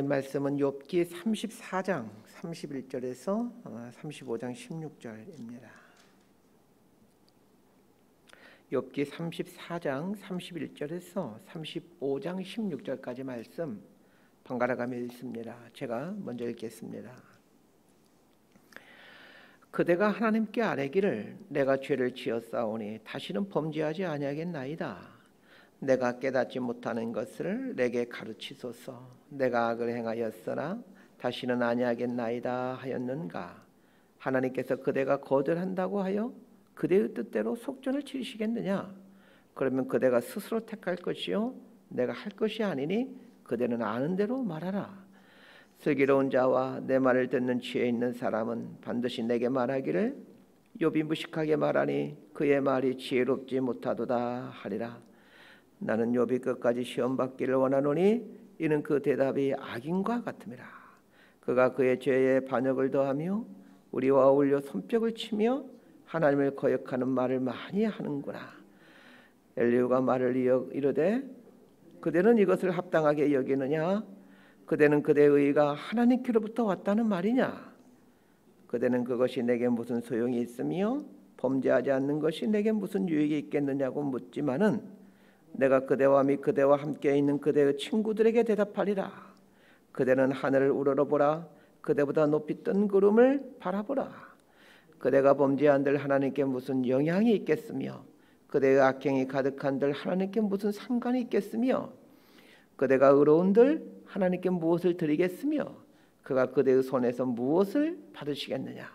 말씀은 욥기 34장 31절에서 35장 16절입니다. 욥기 34장 31절에서 35장 16절까지 말씀 번갈아가며 읽습니다. 제가 먼저 읽겠습니다. 그대가 하나님께 아뢰기를 내가 죄를 지었사오니 다시는 범죄하지 아니하겠나이다. 내가 깨닫지 못하는 것을 내게 가르치소서. 내가 악을 행하였으나 다시는 아니하겠나이다 하였는가. 하나님께서 그대가 거절한다고 하여 그대의 뜻대로 속전을 치시겠느냐. 그러면 그대가 스스로 택할 것이요 내가 할 것이 아니니 그대는 아는 대로 말하라. 슬기로운 자와 내 말을 듣는 지혜 있는 사람은 반드시 내게 말하기를 욥이 무식하게 말하니 그의 말이 지혜롭지 못하도다 하리라. 나는 욥이 끝까지 시험받기를 원하노니 이는 그 대답이 악인과 같음이라. 그가 그의 죄에 반역을 더하며 우리와 어울려 손뼉을 치며 하나님을 거역하는 말을 많이 하는구나. 엘리후가 말을 이르되 그대는 이것을 합당하게 여기느냐. 그대는 그대의 의가 하나님께로부터 왔다는 말이냐. 그대는 그것이 내게 무슨 소용이 있으며 범죄하지 않는 것이 내게 무슨 유익이 있겠느냐고 묻지만은 내가 그대와 및 그대와 함께 있는 그대의 친구들에게 대답하리라. 그대는 하늘을 우러러보라. 그대보다 높이 뜬 구름을 바라보라. 그대가 범죄한들 하나님께 무슨 영향이 있겠으며 그대의 악행이 가득한들 하나님께 무슨 상관이 있겠으며 그대가 의로운들 하나님께 무엇을 드리겠으며 그가 그대의 손에서 무엇을 받으시겠느냐.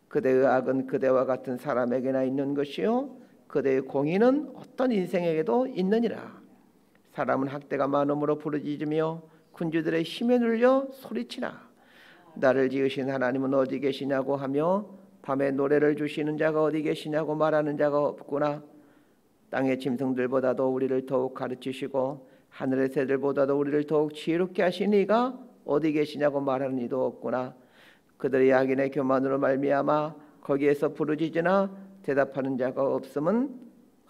그대의 악은 그대와 같은 사람에게나 있는 것이요 그대의 공의는 어떤 인생에게도 있느니라. 사람은 학대가 많음으로 부르짖으며 군주들의 힘에 눌려 소리치나. 나를 지으신 하나님은 어디 계시냐고 하며 밤에 노래를 주시는 자가 어디 계시냐고 말하는 자가 없구나. 땅의 짐승들보다도 우리를 더욱 가르치시고 하늘의 새들보다도 우리를 더욱 지혜롭게 하신 이가 어디 계시냐고 말하는 이도 없구나. 그들의 악인의 교만으로 말미암아 거기에서 부르짖으나 대답하는 자가 없음은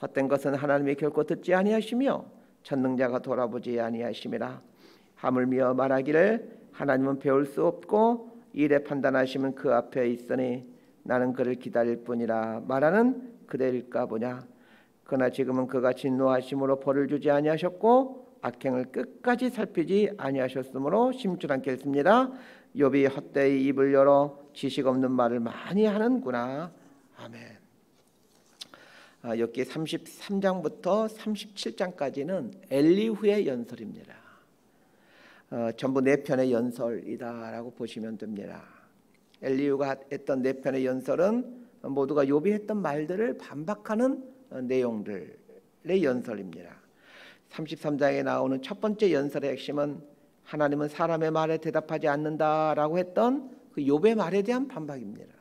헛된 것은 하나님이 결코 듣지 아니하시며 전능자가 돌아보지 아니하심이라. 하물며 말하기를 하나님은 배울 수 없고 일에 판단하시면 그 앞에 있으니 나는 그를 기다릴 뿐이라 말하는 그대일까 보냐. 그러나 지금은 그가 진노하심으로 벌을 주지 아니하셨고 악행을 끝까지 살피지 아니하셨으므로 심줄 않게 했습니다. 욥이 헛되이 입을 열어 지식 없는 말을 많이 하는구나. 아멘. 욥기 33장부터 37장까지는 엘리후의 연설입니다. 전부 4편의 연설이다라고 보시면 됩니다. 엘리후가 했던 4편의 연설은 모두가 욥이 했던 말들을 반박하는 내용들의 연설입니다. 33장에 나오는 첫 번째 연설의 핵심은 하나님은 사람의 말에 대답하지 않는다라고 했던 그 욥의 말에 대한 반박입니다.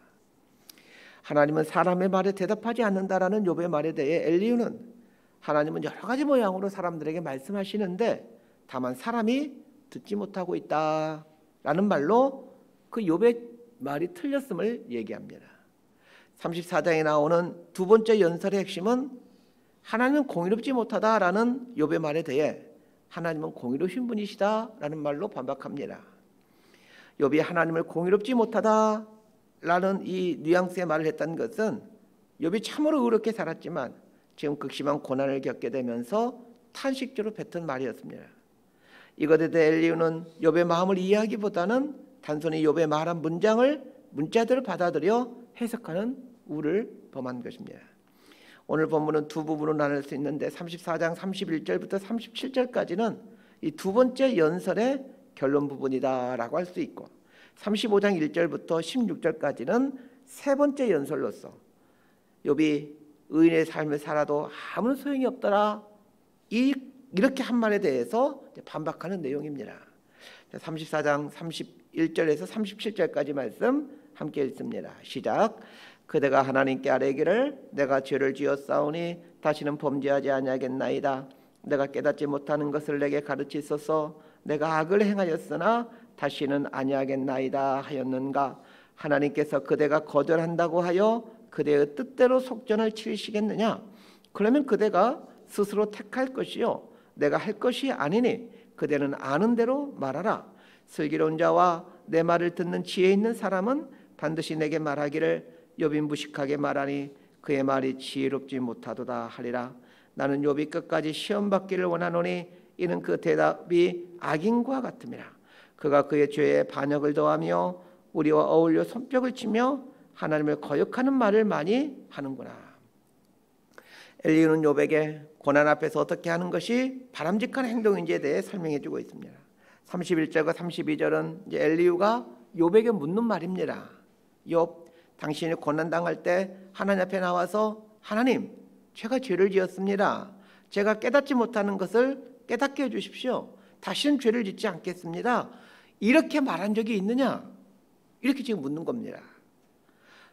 하나님은 사람의 말에 대답하지 않는다라는 욥의 말에 대해 엘리후는 하나님은 여러 가지 모양으로 사람들에게 말씀하시는데 다만 사람이 듣지 못하고 있다라는 말로 그 욥의 말이 틀렸음을 얘기합니다. 34장에 나오는 두 번째 연설의 핵심은 하나님은 공의롭지 못하다라는 욥의 말에 대해 하나님은 공의로우신 분이시다라는 말로 반박합니다. 욥이 하나님을 공의롭지 못하다 라는 이 뉘앙스의 말을 했다는 것은 욥이 참으로 의롭게 살았지만 지금 극심한 고난을 겪게 되면서 탄식조로 뱉은 말이었습니다. 이것에 대해 엘리후는 욥의 마음을 이해하기보다는 단순히 욥의 말한 문자들을 받아들여 해석하는 우를 범한 것입니다. 오늘 본문은 두 부분으로 나눌 수 있는데 34장 31절부터 37절까지는 이 두 번째 연설의 결론 부분이다라고 할 수 있고 35장 1절부터 16절까지는 세 번째 연설로서 욥이 의인의 삶을 살아도 아무 소용이 없더라 이렇게 한 말에 대해서 반박하는 내용입니다. 34장 31절에서 37절까지 말씀 함께 읽습니다. 시작. 그대가 하나님께 아뢰기를 내가 죄를 지었사오니 다시는 범죄하지 아니하겠나이다. 내가 깨닫지 못하는 것을 내게 가르치소서. 내가 악을 행하였으나 다시는 아니하겠나이다 하였는가. 하나님께서 그대가 거절한다고 하여 그대의 뜻대로 속전을 치시겠느냐. 그러면 그대가 스스로 택할 것이요 내가 할 것이 아니니 그대는 아는 대로 말하라. 슬기로운 자와 내 말을 듣는 지혜 있는 사람은 반드시 내게 말하기를 욥이 무식하게 말하니 그의 말이 지혜롭지 못하도다 하리라. 나는 욥이 끝까지 시험받기를 원하노니 이는 그 대답이 악인과 같음이라. 그가 그의 죄에 반역을 더하며 우리와 어울려 손뼉을 치며 하나님을 거역하는 말을 많이 하는구나. 엘리후는 욥에게 고난 앞에서 어떻게 하는 것이 바람직한 행동인지에 대해 설명해 주고 있습니다. 31절과 32절은 이제 엘리후가 욥에게 묻는 말입니다. 욥, 당신이 고난 당할 때 하나님 앞에 나와서 하나님, 제가 죄를 지었습니다. 제가 깨닫지 못하는 것을 깨닫게 해 주십시오. 다시는 죄를 짓지 않겠습니다. 이렇게 말한 적이 있느냐? 이렇게 지금 묻는 겁니다.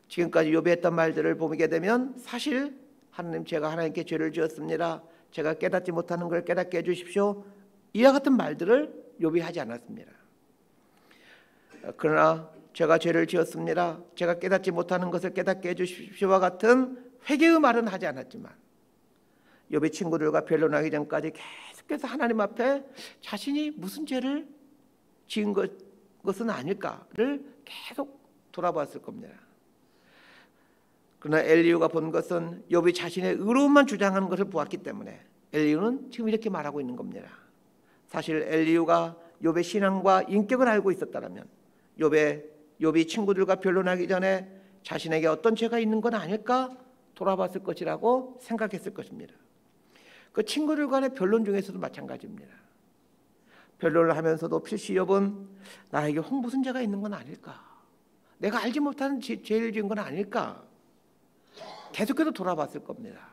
지금까지 욥이 했던 말들을 보게 되면 사실 하나님, 제가 하나님께 죄를 지었습니다. 제가 깨닫지 못하는 걸 깨닫게 해주십시오. 이와 같은 말들을 욥이 하지 않았습니다. 그러나 제가 죄를 지었습니다. 제가 깨닫지 못하는 것을 깨닫게 해주십시오와 같은 회개의 말은 하지 않았지만 욥의 친구들과 변론하기 전까지 계속해서 하나님 앞에 자신이 무슨 죄를 지은 것은 아닐까를 계속 돌아봤을 겁니다. 그러나 엘리후가 본 것은 욥이 자신의 의로움만 주장하는 것을 보았기 때문에 엘리후는 지금 이렇게 말하고 있는 겁니다. 사실 엘리후가 욥의 신앙과 인격을 알고 있었다면 욥이 친구들과 변론하기 전에 자신에게 어떤 죄가 있는 건 아닐까 돌아봤을 것이라고 생각했을 것입니다. 그 친구들 간의 변론 중에서도 마찬가지입니다. 변론을 하면서도 필시 욥은 나에게 혹 무슨 죄가 있는 건 아닐까, 내가 알지 못하는 죄를 지은 건 아닐까 계속해서 돌아봤을 겁니다.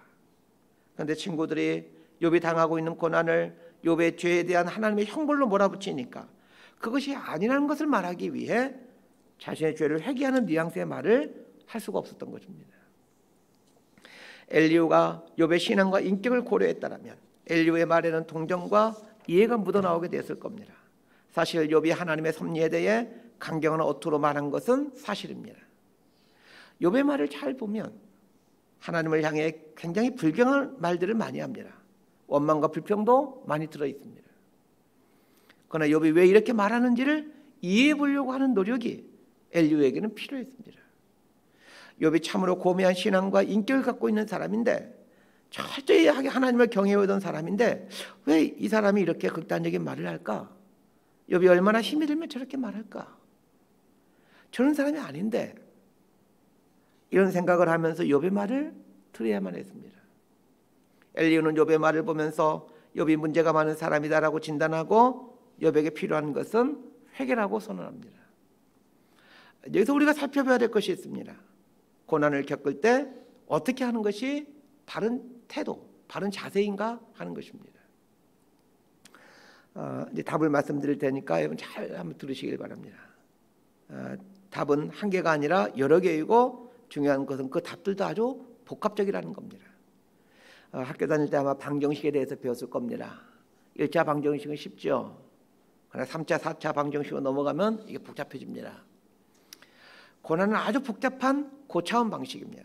그런데 친구들이 욥이 당하고 있는 고난을 욥의 죄에 대한 하나님의 형벌로 몰아붙이니까 그것이 아니라는 것을 말하기 위해 자신의 죄를 회개하는 뉘앙스의 말을 할 수가 없었던 것입니다. 엘리후가 욥의 신앙과 인격을 고려했다면 엘리후의 말에는 동정과 이해가 묻어나오게 되었을 겁니다. 사실 욥이 하나님의 섭리에 대해 강경한 어투로 말한 것은 사실입니다. 욥의 말을 잘 보면 하나님을 향해 굉장히 불경한 말들을 많이 합니다. 원망과 불평도 많이 들어 있습니다. 그러나 욥이 왜 이렇게 말하는지를 이해해 보려고 하는 노력이 엘리후에게는 필요했습니다. 욥이 참으로 고매한 신앙과 인격을 갖고 있는 사람인데, 철저히 하나님을 경외하던 사람인데 왜 이 사람이 이렇게 극단적인 말을 할까? 욥이 얼마나 힘이 들면 저렇게 말할까? 저런 사람이 아닌데, 이런 생각을 하면서 욥의 말을 들어야만 했습니다. 엘리후는 욥의 말을 보면서 욥이 문제가 많은 사람이다라고 진단하고 욥에게 필요한 것은 회개라고 선언합니다. 여기서 우리가 살펴봐야 될 것이 있습니다. 고난을 겪을 때 어떻게 하는 것이 바른 태도, 바른 자세인가 하는 것입니다. 이제 답을 말씀드릴 테니까 여러분 잘 한번 들으시길 바랍니다. 답은 한 개가 아니라 여러 개이고 중요한 것은 그 답들도 아주 복합적이라는 겁니다. 학교 다닐 때 아마 방정식에 대해서 배웠을 겁니다. 1차 방정식은 쉽죠. 그러나 3차, 4차 방정식으로 넘어가면 이게 복잡해집니다. 고난은 아주 복잡한 고차원 방식입니다.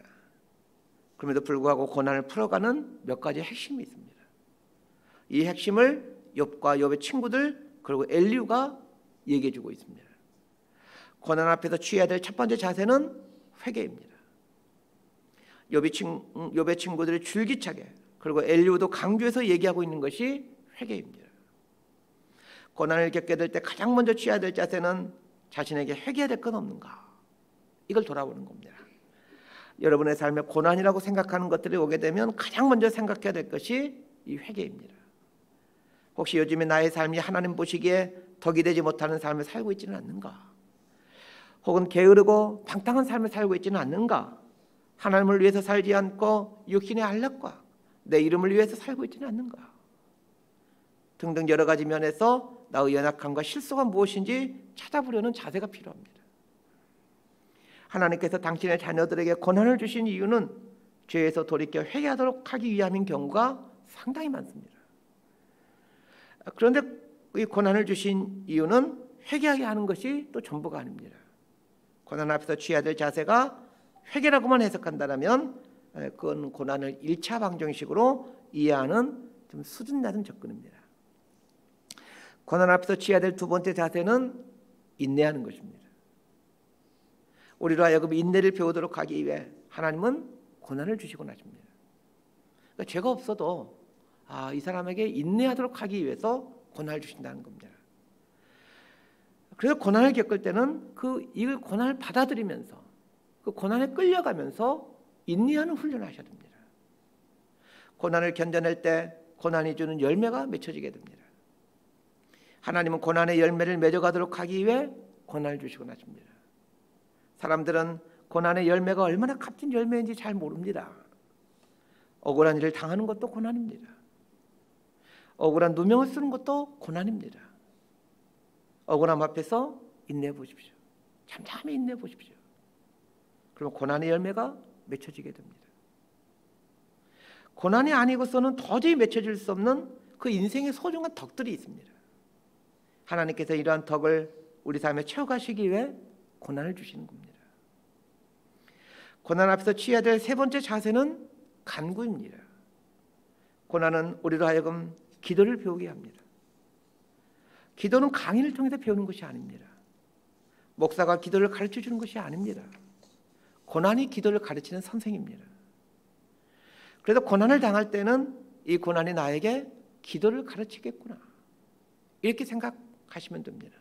그럼에도 불구하고 고난을 풀어가는 몇 가지 핵심이 있습니다. 이 핵심을 욥과 욥의 친구들 그리고 엘리후가 얘기해주고 있습니다. 고난 앞에서 취해야 될 첫 번째 자세는 회개입니다. 욥의 친구들이 줄기차게 그리고 엘리후도 강조해서 얘기하고 있는 것이 회개입니다. 고난을 겪게 될 때 가장 먼저 취해야 될 자세는 자신에게 회개해야 될 건 없는가, 이걸 돌아보는 겁니다. 여러분의 삶에 고난이라고 생각하는 것들이 오게 되면 가장 먼저 생각해야 될 것이 이 회개입니다. 혹시 요즘에 나의 삶이 하나님 보시기에 덕이 되지 못하는 삶을 살고 있지는 않는가? 혹은 게으르고 방탕한 삶을 살고 있지는 않는가? 하나님을 위해서 살지 않고 육신의 안락과 내 이름을 위해서 살고 있지는 않는가? 등등 여러 가지 면에서 나의 연약함과 실수가 무엇인지 찾아보려는 자세가 필요합니다. 하나님께서 당신의 자녀들에게 고난을 주신 이유는 죄에서 돌이켜 회개하도록 하기 위함인 경우가 상당히 많습니다. 그런데 이 고난을 주신 이유는 회개하게 하는 것이 또 전부가 아닙니다. 고난 앞에서 취해야 될 자세가 회개라고만 해석한다면 그건 고난을 1차 방정식으로 이해하는 좀 수준 낮은 접근입니다. 고난 앞에서 취해야 될 두 번째 자세는 인내하는 것입니다. 우리로 하여금 인내를 배우도록 하기 위해 하나님은 고난을 주시곤 하십니다. 그러니까 죄가 없어도 이 사람에게 인내하도록 하기 위해서 고난을 주신다는 겁니다. 그래서 고난을 겪을 때는 이 고난을 받아들이면서 그 고난에 끌려가면서 인내하는 훈련을 하셔야 됩니다. 고난을 견뎌낼 때 고난이 주는 열매가 맺혀지게 됩니다. 하나님은 고난의 열매를 맺어가도록 하기 위해 고난을 주시곤 하십니다. 사람들은 고난의 열매가 얼마나 값진 열매인지 잘 모릅니다. 억울한 일을 당하는 것도 고난입니다. 억울한 누명을 쓰는 것도 고난입니다. 억울함 앞에서 인내해 보십시오. 잠잠히 인내해 보십시오. 그러면 고난의 열매가 맺혀지게 됩니다. 고난이 아니고서는 도저히 맺혀질 수 없는 그 인생의 소중한 덕들이 있습니다. 하나님께서 이러한 덕을 우리 삶에 채워가시기 위해 고난을 주시는 겁니다. 고난 앞에서 취해야 될 세 번째 자세는 간구입니다. 고난은 우리로 하여금 기도를 배우게 합니다. 기도는 강의를 통해서 배우는 것이 아닙니다. 목사가 기도를 가르쳐 주는 것이 아닙니다. 고난이 기도를 가르치는 선생입니다. 그래서 고난을 당할 때는 이 고난이 나에게 기도를 가르치겠구나, 이렇게 생각하시면 됩니다.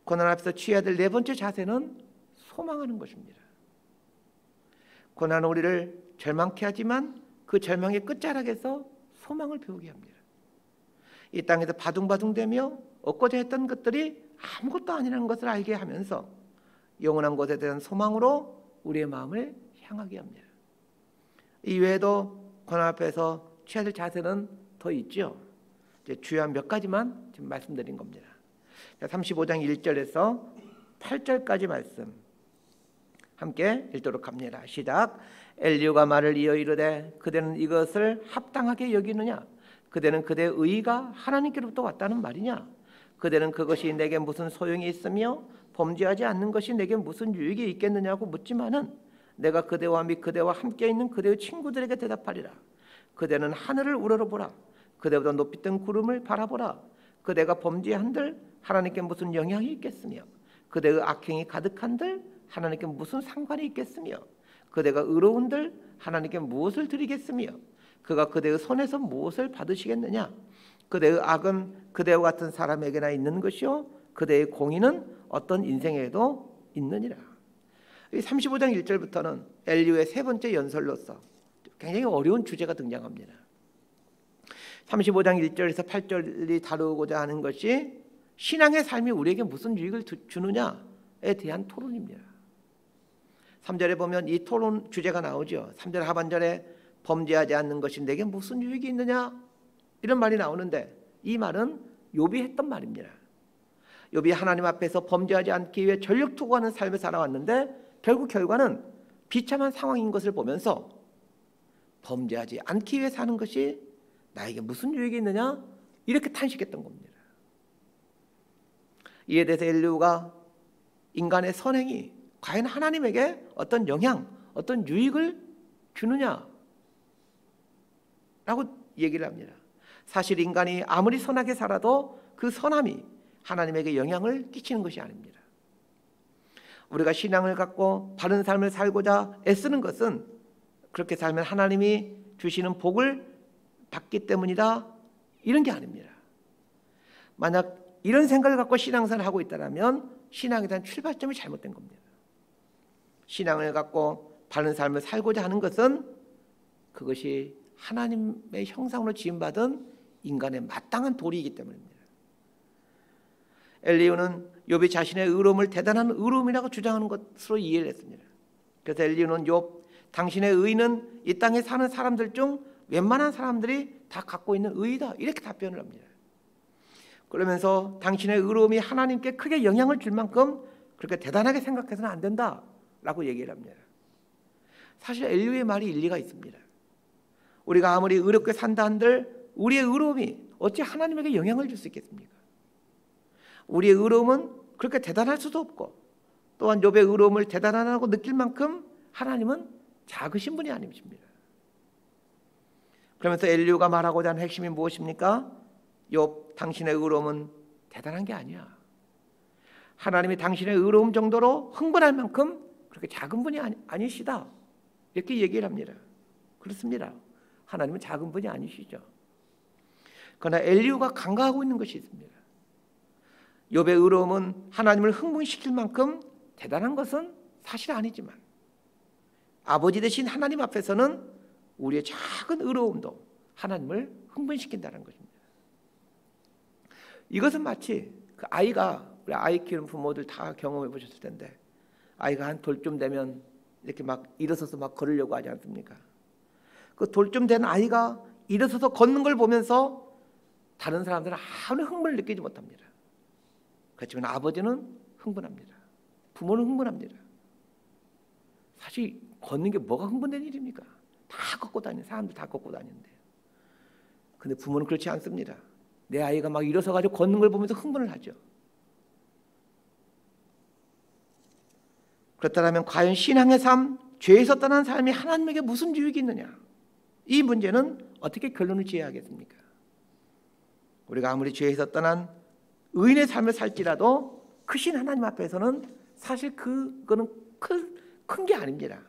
고난 앞에서 취해야 될 네 번째 자세는 소망하는 것입니다. 고난은 우리를 절망케 하지만 그 절망의 끝자락에서 소망을 배우게 합니다. 이 땅에서 바둥바둥대며 얻고자 했던 것들이 아무것도 아니라는 것을 알게 하면서 영원한 곳에 대한 소망으로 우리의 마음을 향하게 합니다. 이외에도 고난 앞에서 취해야 될 자세는 더 있죠. 이제 주요한 몇 가지만 지금 말씀드린 겁니다. 35장 1절에서 8절까지 말씀 함께 읽도록 합니다. 시작. 엘리후가 말을 이어 이르되 그대는 이것을 합당하게 여기느냐? 그대는 그대의 의가 하나님께로부터 왔다는 말이냐? 그대는 그것이 내게 무슨 소용이 있으며 범죄하지 않는 것이 내게 무슨 유익이 있겠느냐고 묻지만은 내가 그대와 및 그대와 함께 있는 그대의 친구들에게 대답하리라. 그대는 하늘을 우러러보라. 그대보다 높이 뜬 구름을 바라보라. 그대가 범죄한들 하나님께 무슨 영향이 있겠으며 그대의 악행이 가득한들 하나님께 무슨 상관이 있겠으며 그대가 의로운들 하나님께 무엇을 드리겠으며 그가 그대의 손에서 무엇을 받으시겠느냐? 그대의 악은 그대와 같은 사람에게나 있는 것이요 그대의 공의는 어떤 인생에도 있느니라. 35장 1절부터는 엘리후의 세 번째 연설로서 굉장히 어려운 주제가 등장합니다. 35장 1절에서 8절이 다루고자 하는 것이 신앙의 삶이 우리에게 무슨 유익을 주느냐에 대한 토론입니다. 3절에 보면 이 토론 주제가 나오죠. 3절 하반절에 범죄하지 않는 것이 내게 무슨 유익이 있느냐, 이런 말이 나오는데 이 말은 욥이 했던 말입니다. 욥이 하나님 앞에서 범죄하지 않기 위해 전력 투구하는 삶을 살아왔는데 결국 결과는 비참한 상황인 것을 보면서 범죄하지 않기 위해 사는 것이 나에게 무슨 유익이 있느냐, 이렇게 탄식했던 겁니다. 이에 대해서 엘리후가 인간의 선행이 과연 하나님에게 어떤 영향, 어떤 유익을 주느냐라고 얘기를 합니다. 사실 인간이 아무리 선하게 살아도 그 선함이 하나님에게 영향을 끼치는 것이 아닙니다. 우리가 신앙을 갖고 바른 삶을 살고자 애쓰는 것은 그렇게 살면 하나님이 주시는 복을 받기 때문이다, 이런 게 아닙니다. 만약 이런 생각을 갖고 신앙생활을 하고 있다면 신앙에 대한 출발점이 잘못된 겁니다. 신앙을 갖고 바른 삶을 살고자 하는 것은 그것이 하나님의 형상으로 지음받은 인간의 마땅한 도리이기 때문입니다. 엘리후는 욥이 자신의 의로움을 대단한 의로움이라고 주장하는 것으로 이해를 했습니다. 그래서 엘리후는 욥, 당신의 의는 이 땅에 사는 사람들 중 웬만한 사람들이 다 갖고 있는 의이다, 이렇게 답변을 합니다. 그러면서 당신의 의로움이 하나님께 크게 영향을 줄 만큼 그렇게 대단하게 생각해서는 안 된다라고 얘기를 합니다. 사실 엘리후의 말이 일리가 있습니다. 우리가 아무리 의롭게 산다 한들 우리의 의로움이 어찌 하나님에게 영향을 줄 수 있겠습니까? 우리의 의로움은 그렇게 대단할 수도 없고 또한 욥의 의로움을 대단하다고 느낄 만큼 하나님은 작으신 분이 아니십니다. 그러면서 엘리후가 말하고자 하는 핵심이 무엇입니까? 욥, 당신의 의로움은 대단한 게 아니야. 하나님이 당신의 의로움 정도로 흥분할 만큼 그렇게 작은 분이 아니시다, 이렇게 얘기를 합니다. 그렇습니다. 하나님은 작은 분이 아니시죠. 그러나 엘리후가 간과하고 있는 것이 있습니다. 욥의 의로움은 하나님을 흥분시킬 만큼 대단한 것은 사실 아니지만 아버지 되신 하나님 앞에서는 우리의 작은 의로움도 하나님을 흥분시킨다는 것입니다. 이것은 마치 그 아이가, 우리 아이 키우는 부모들 다 경험해 보셨을 텐데, 아이가 한 돌쯤 되면 이렇게 막 일어서서 막 걸으려고 하지 않습니까? 그 돌쯤 된 아이가 일어서서 걷는 걸 보면서 다른 사람들은 아무런 흥분을 느끼지 못합니다. 그렇지만 아버지는 흥분합니다. 부모는 흥분합니다. 사실 걷는 게 뭐가 흥분된 일입니까? 다 걷고 다니는 사람들, 다 걷고 다니는데요. 근데 부모는 그렇지 않습니다. 내 아이가 막 일어서 가지고 걷는 걸 보면서 흥분을 하죠. 그렇다면 과연 신앙의 삶, 죄에서 떠난 삶이 하나님에게 무슨 유익이 있느냐? 이 문제는 어떻게 결론을 지어야 하겠습니까? 우리가 아무리 죄에서 떠난 의인의 삶을 살지라도 크신 하나님 앞에서는 사실 그거는 큰 게 아닙니다.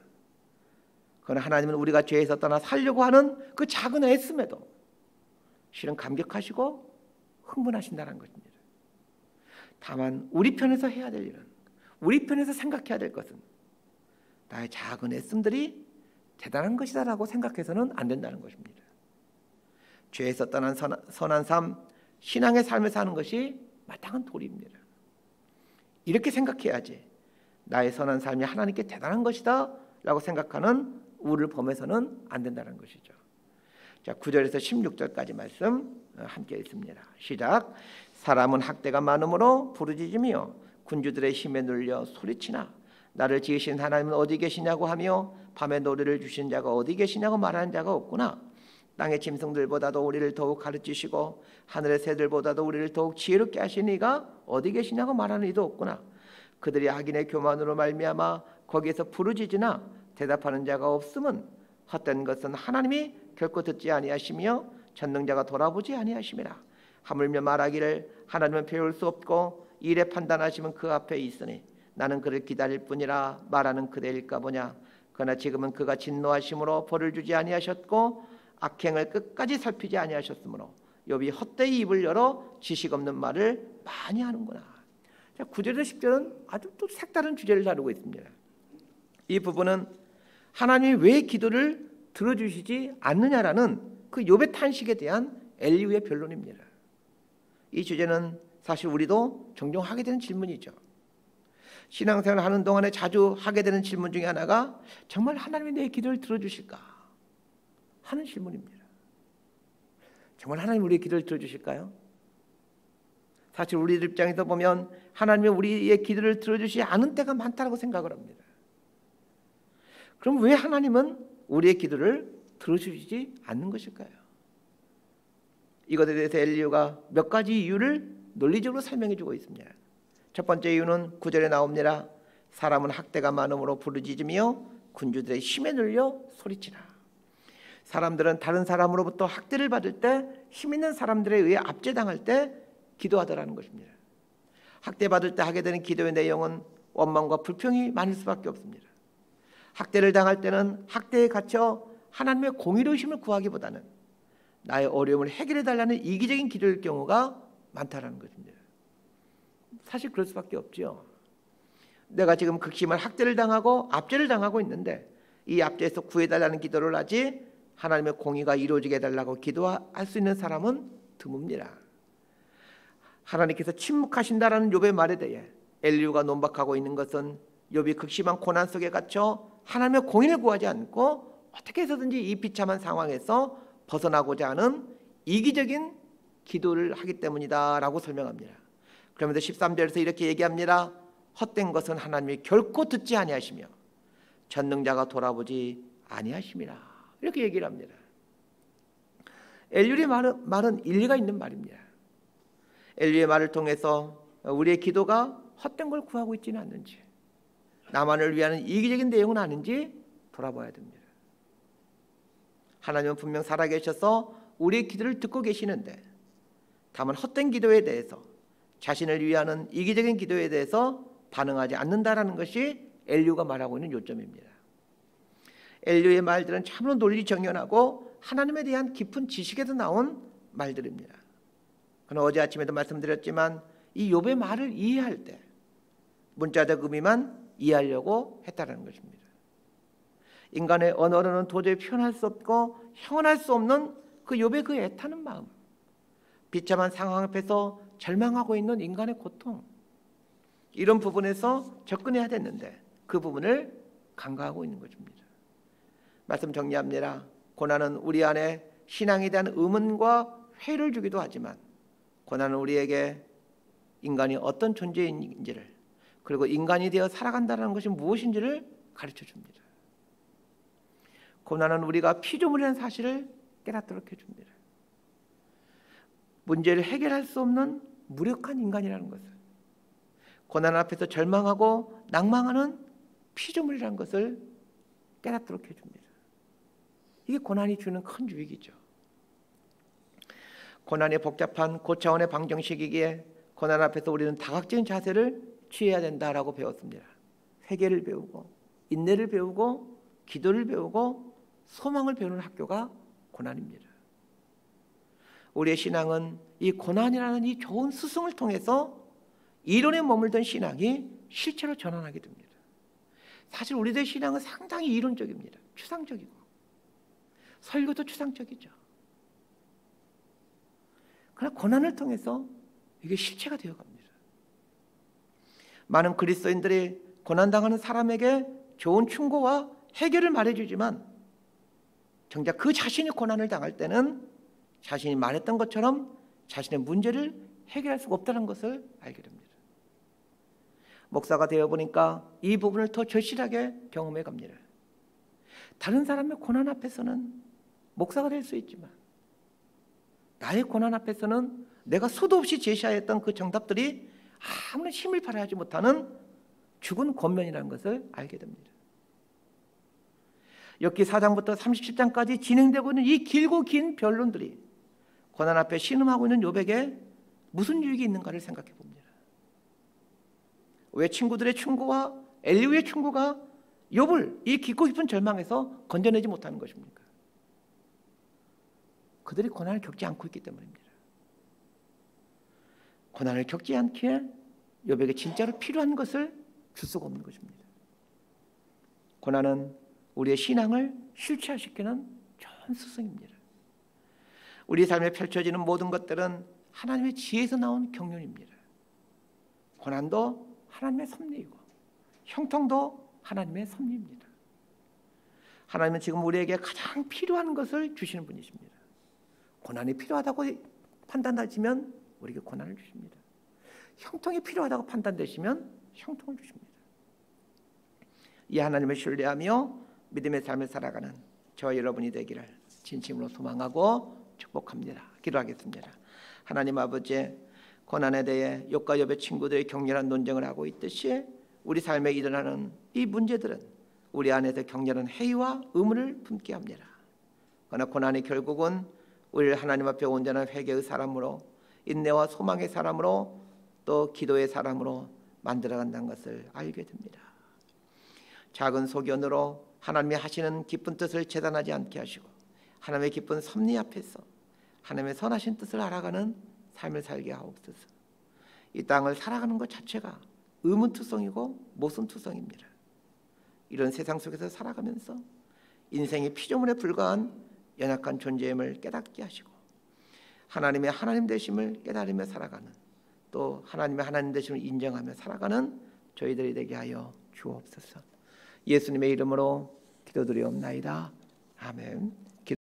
그러나 하나님은 우리가 죄에서 떠나 살려고 하는 그 작은 애씀에도 실은 감격하시고 흥분하신다는 것입니다. 다만 우리 편에서 해야 될 일은, 우리 편에서 생각해야 될 것은 나의 작은 애씀들이 대단한 것이다라고 생각해서는 안 된다는 것입니다. 죄에서 떠난 선한 삶, 신앙의 삶을 사는 것이 마땅한 도리입니다. 이렇게 생각해야지 나의 선한 삶이 하나님께 대단한 것이다 라고 생각하는 우를 범해서는 안 된다는 것이죠. 자, 9절에서 16절까지 말씀 함께 읽습니다. 시작. 사람은 학대가 많음으로 부르짖으며 군주들의 힘에 눌려 소리치나 나를 지으신 하나님은 어디 계시냐고 하며 밤에 노래를 주신 자가 어디 계시냐고 말하는 자가 없구나. 땅의 짐승들보다도 우리를 더욱 가르치시고 하늘의 새들보다도 우리를 더욱 지혜롭게 하신 이가 어디 계시냐고 말하는 이도 없구나. 그들이 악인의 교만으로 말미암아 거기에서 부르짖으나 대답하는 자가 없음은 헛된 것은 하나님이 결코 듣지 아니하시며 전능자가 돌아보지 아니하심이라. 하물며 말하기를 하나님은 배울 수 없고 일에 판단하시면 그 앞에 있으니 나는 그를 기다릴 뿐이라 말하는 그대일까 보냐. 그러나 지금은 그가 진노하심으로 벌을 주지 아니하셨고 악행을 끝까지 살피지 아니하셨으므로 욥이 헛되이 입을 열어 지식 없는 말을 많이 하는구나. 자, 9절에서 10절은 아주 또 색다른 주제를 다루고 있습니다. 이 부분은 하나님이 왜 기도를 들어주시지 않느냐라는 그 욥의 탄식에 대한 엘리후의 변론입니다. 이 주제는 사실 우리도 종종 하게 되는 질문이죠. 신앙생활을 하는 동안에 자주 하게 되는 질문 중에 하나가 정말 하나님이 내 기도를 들어주실까 하는 질문입니다. 정말 하나님이 우리의 기도를 들어주실까요? 사실 우리들 입장에서 보면 하나님이 우리의 기도를 들어주시지 않은 때가 많다고 생각을 합니다. 그럼 왜 하나님은 우리의 기도를 들어주시지 않는 것일까요? 이것에 대해서 엘리후가 몇 가지 이유를 논리적으로 설명해 주고 있습니다. 첫 번째 이유는 9절에 나옵니다. 사람은 학대가 많음으로 부르짖으며 군주들의 힘에 눌려 소리치라. 사람들은 다른 사람으로부터 학대를 받을 때 힘 있는 사람들에 의해 압제당할 때 기도하더라는 것입니다. 학대받을 때 하게 되는 기도의 내용은 원망과 불평이 많을 수밖에 없습니다. 학대를 당할 때는 학대에 갇혀 하나님의 공의로우심을 구하기보다는 나의 어려움을 해결해 달라는 이기적인 기도일 경우가 많다라는 것입니다. 사실 그럴 수밖에 없죠. 내가 지금 극심한 학대를 당하고 압제를 당하고 있는데 이 압제에서 구해달라는 기도를 하지 하나님의 공의가 이루어지게 해달라고 기도할 수 있는 사람은 드뭅니다. 하나님께서 침묵하신다라는 욥의 말에 대해 엘리후가 논박하고 있는 것은 욥이 극심한 고난 속에 갇혀 하나님의 공의를 구하지 않고 어떻게 해서든지 이 비참한 상황에서 벗어나고자 하는 이기적인 기도를 하기 때문이다라고 설명합니다. 그러면서 13절에서 이렇게 얘기합니다. 헛된 것은 하나님이 결코 듣지 아니하시며 전능자가 돌아보지 아니하심이라. 이렇게 얘기를 합니다. 엘리후의 말은 일리가 있는 말입니다. 엘리후의 말을 통해서 우리의 기도가 헛된 걸 구하고 있지는 않는지, 나만을 위한 이기적인 내용은 아닌지 돌아봐야 됩니다. 하나님은 분명 살아계셔서 우리의 기도를 듣고 계시는데 다만 헛된 기도에 대해서 자신을 위하는 이기적인 기도에 대해서 반응하지 않는다라는 것이 엘리후가 말하고 있는 요점입니다. 엘리후의 말들은 참으로 논리 정연하고 하나님에 대한 깊은 지식에서 나온 말들입니다. 그러나 어제 아침에도 말씀드렸지만 이 욥의 말을 이해할 때 문자적 의미만 이해하려고 했다는 것입니다. 인간의 언어로는 도저히 표현할 수 없고 형언할 수 없는 그 욥의 그 애타는 마음, 비참한 상황 앞에서 절망하고 있는 인간의 고통, 이런 부분에서 접근해야 됐는데 그 부분을 간과하고 있는 것입니다. 말씀 정리합니다. 고난은 우리 안에 신앙에 대한 의문과 회의를 주기도 하지만 고난은 우리에게 인간이 어떤 존재인지를, 그리고 인간이 되어 살아간다는 것이 무엇인지를 가르쳐 줍니다. 고난은 우리가 피조물이라는 사실을 깨닫도록 해줍니다. 문제를 해결할 수 없는 무력한 인간이라는 것을, 고난 앞에서 절망하고 낭망하는 피조물이라는 것을 깨닫도록 해줍니다. 이게 고난이 주는 큰 유익이죠. 고난이 복잡한 고차원의 방정식이기에 고난 앞에서 우리는 다각적인 자세를 취해야 된다라고 배웠습니다. 회개를 배우고 인내를 배우고 기도를 배우고 소망을 배우는 학교가 고난입니다. 우리의 신앙은 이 고난이라는 이 좋은 스승을 통해서 이론에 머물던 신앙이 실체로 전환하게 됩니다. 사실 우리들의 신앙은 상당히 이론적입니다. 추상적이고 설교도 추상적이죠. 그러나 고난을 통해서 이게 실체가 되어갑니다. 많은 그리스도인들이 고난당하는 사람에게 좋은 충고와 해결을 말해주지만 정작 그 자신이 고난을 당할 때는 자신이 말했던 것처럼 자신의 문제를 해결할 수가 없다는 것을 알게 됩니다. 목사가 되어보니까 이 부분을 더 절실하게 경험해 갑니다. 다른 사람의 고난 앞에서는 목사가 될 수 있지만 나의 고난 앞에서는 내가 수도 없이 제시하였던 그 정답들이 아무런 힘을 발휘하지 못하는 죽은 권면이라는 것을 알게 됩니다. 욥기 4장부터 37장까지 진행되고 있는 이 길고 긴 변론들이 고난 앞에 신음하고 있는 욥에게 무슨 유익이 있는가를 생각해 봅니다. 왜 친구들의 충고와 엘리후의 충고가 욥을 이 깊고 깊은 절망에서 건져내지 못하는 것입니까? 그들이 고난을 겪지 않고 있기 때문입니다. 고난을 겪지 않기에 욥에게 진짜로 필요한 것을 줄 수가 없는 것입니다. 고난은 우리의 신앙을 실체화시키는 좋은 스승입니다. 우리 삶에 펼쳐지는 모든 것들은 하나님의 지혜에서 나온 경륜입니다. 고난도 하나님의 섭리이고 형통도 하나님의 섭리입니다. 하나님은 지금 우리에게 가장 필요한 것을 주시는 분이십니다. 고난이 필요하다고 판단하시면 우리에게 고난을 주십니다. 형통이 필요하다고 판단되시면 형통을 주십니다. 이 하나님을 신뢰하며 믿음의 삶을 살아가는 저와 여러분이 되기를 진심으로 소망하고 축복합니다. 기도하겠습니다. 하나님 아버지, 고난에 대해 욥과 욥의 친구들이 격렬한 논쟁을 하고 있듯이 우리 삶에 일어나는 이 문제들은 우리 안에서 격렬한 회의와 의문을 품게 합니다. 그러나 고난이 결국은 우리를 하나님 앞에 온전한 회개의 사람으로, 인내와 소망의 사람으로, 또 기도의 사람으로 만들어간다는 것을 알게 됩니다. 작은 소견으로 하나님이 하시는 기쁜 뜻을 재단하지 않게 하시고 하나님의 기쁜 섭리 앞에서 하나님의 선하신 뜻을 알아가는 삶을 살게 하옵소서. 이 땅을 살아가는 것 자체가 의문투성이고 모순투성입니다. 이런 세상 속에서 살아가면서 인생이 피조물에 불과한 연약한 존재임을 깨닫게 하시고 하나님의 하나님 되심을 깨달으며 살아가는, 또 하나님의 하나님 되심을 인정하며 살아가는 저희들이 되게 하여 주옵소서. 예수님의 이름으로 기도드리옵나이다. 아멘.